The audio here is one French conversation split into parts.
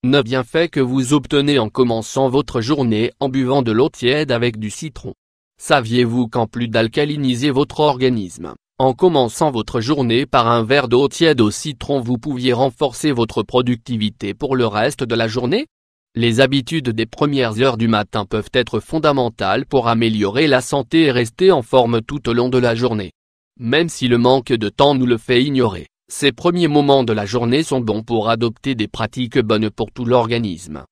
9 bienfaits que vous obtenez en commençant votre journée en buvant de l'eau tiède avec du citron. Saviez-vous qu'en plus d'alcaliniser votre organisme, en commençant votre journée par un verre d'eau tiède au citron vous pouviez renforcer votre productivité pour le reste de la journée? Les habitudes des premières heures du matin peuvent être fondamentales pour améliorer la santé et rester en forme tout au long de la journée. Même si le manque de temps nous le fait ignorer, ces premiers moments de la journée sont bons pour adopter des pratiques bonnes pour tout l'organisme.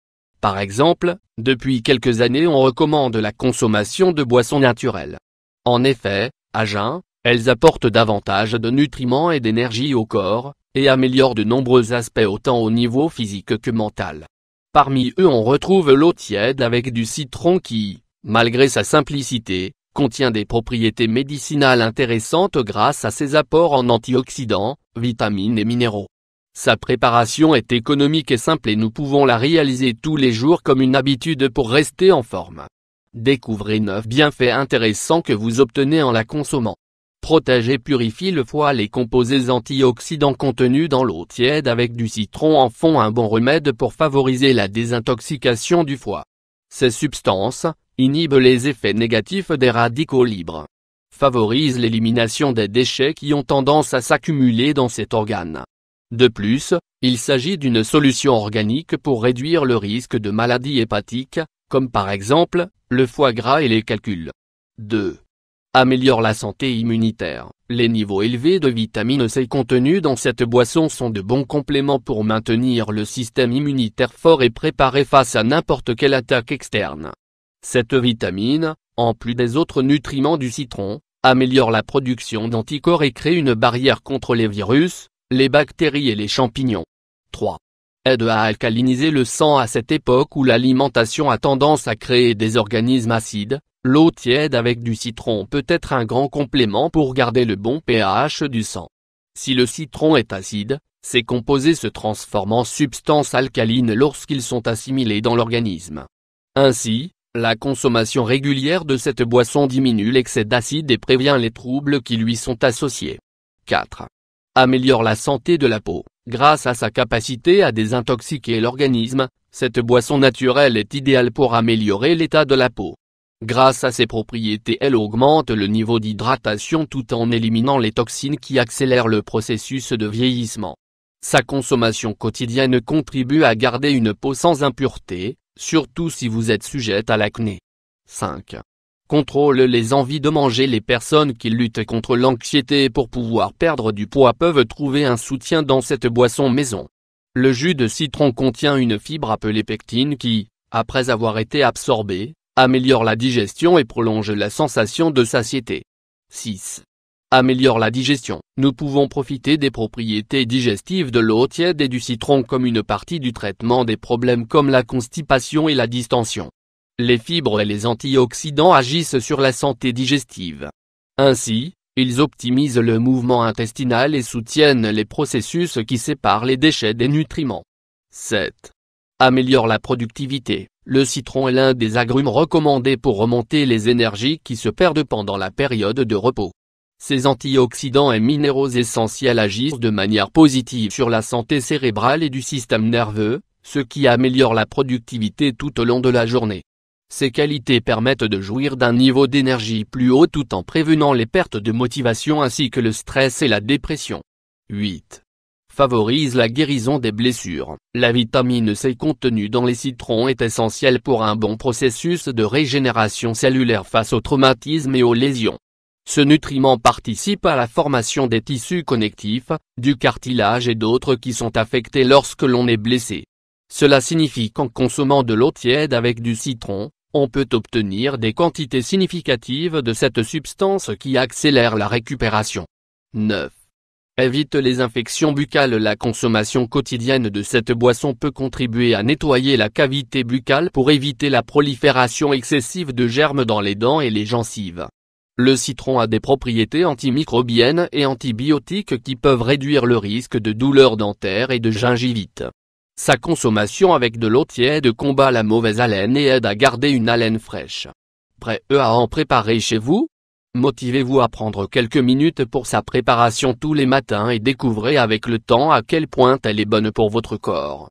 Par exemple, depuis quelques années on recommande la consommation de boissons naturelles. En effet, à jeun, elles apportent davantage de nutriments et d'énergie au corps, et améliorent de nombreux aspects autant au niveau physique que mental. Parmi eux on retrouve l'eau tiède avec du citron qui, malgré sa simplicité, contient des propriétés médicinales intéressantes grâce à ses apports en antioxydants, vitamines et minéraux. Sa préparation est économique et simple et nous pouvons la réaliser tous les jours comme une habitude pour rester en forme. Découvrez 9 bienfaits intéressants que vous obtenez en la consommant. Protège et purifie le foie. Les composés antioxydants contenus dans l'eau tiède avec du citron en font un bon remède pour favoriser la désintoxication du foie. Ces substances inhibent les effets négatifs des radicaux libres, favorisent l'élimination des déchets qui ont tendance à s'accumuler dans cet organe. De plus, il s'agit d'une solution organique pour réduire le risque de maladies hépatiques, comme par exemple, le foie gras et les calculs. 2. Améliore la santé immunitaire. Les niveaux élevés de vitamine C contenus dans cette boisson sont de bons compléments pour maintenir le système immunitaire fort et préparé face à n'importe quelle attaque externe. Cette vitamine, en plus des autres nutriments du citron, améliore la production d'anticorps et crée une barrière contre les virus, les bactéries et les champignons. 3. Aide à alcaliniser le sang. À cette époque où l'alimentation a tendance à créer des organismes acides, l'eau tiède avec du citron peut être un grand complément pour garder le bon pH du sang. Si le citron est acide, ces composés se transforment en substances alcalines lorsqu'ils sont assimilés dans l'organisme. Ainsi, la consommation régulière de cette boisson diminue l'excès d'acide et prévient les troubles qui lui sont associés. 4. Améliore la santé de la peau. Grâce à sa capacité à désintoxiquer l'organisme, cette boisson naturelle est idéale pour améliorer l'état de la peau. Grâce à ses propriétés, elle augmente le niveau d'hydratation tout en éliminant les toxines qui accélèrent le processus de vieillissement. Sa consommation quotidienne contribue à garder une peau sans impuretés, surtout si vous êtes sujette à l'acné. 5. Contrôle les envies de manger. Les personnes qui luttent contre l'anxiété pour pouvoir perdre du poids peuvent trouver un soutien dans cette boisson maison. Le jus de citron contient une fibre appelée pectine qui, après avoir été absorbée, améliore la digestion et prolonge la sensation de satiété. 6. Améliore la digestion. Nous pouvons profiter des propriétés digestives de l'eau tiède et du citron comme une partie du traitement des problèmes comme la constipation et la distension. Les fibres et les antioxydants agissent sur la santé digestive. Ainsi, ils optimisent le mouvement intestinal et soutiennent les processus qui séparent les déchets des nutriments. 7. Améliore la productivité. Le citron est l'un des agrumes recommandés pour remonter les énergies qui se perdent pendant la période de repos. Ces antioxydants et minéraux essentiels agissent de manière positive sur la santé cérébrale et du système nerveux, ce qui améliore la productivité tout au long de la journée. Ces qualités permettent de jouir d'un niveau d'énergie plus haut tout en prévenant les pertes de motivation ainsi que le stress et la dépression. 8. Favorise la guérison des blessures. La vitamine C contenue dans les citrons est essentielle pour un bon processus de régénération cellulaire face aux traumatismes et aux lésions. Ce nutriment participe à la formation des tissus connectifs, du cartilage et d'autres qui sont affectés lorsque l'on est blessé. Cela signifie qu'en consommant de l'eau tiède avec du citron, on peut obtenir des quantités significatives de cette substance qui accélère la récupération. 9. Évite les infections buccales. La consommation quotidienne de cette boisson peut contribuer à nettoyer la cavité buccale pour éviter la prolifération excessive de germes dans les dents et les gencives. Le citron a des propriétés antimicrobiennes et antibiotiques qui peuvent réduire le risque de douleurs dentaires et de gingivite. Sa consommation avec de l'eau tiède combat la mauvaise haleine et aide à garder une haleine fraîche. Prêt à en préparer chez vous? Motivez-vous à prendre quelques minutes pour sa préparation tous les matins et découvrez avec le temps à quel point elle est bonne pour votre corps.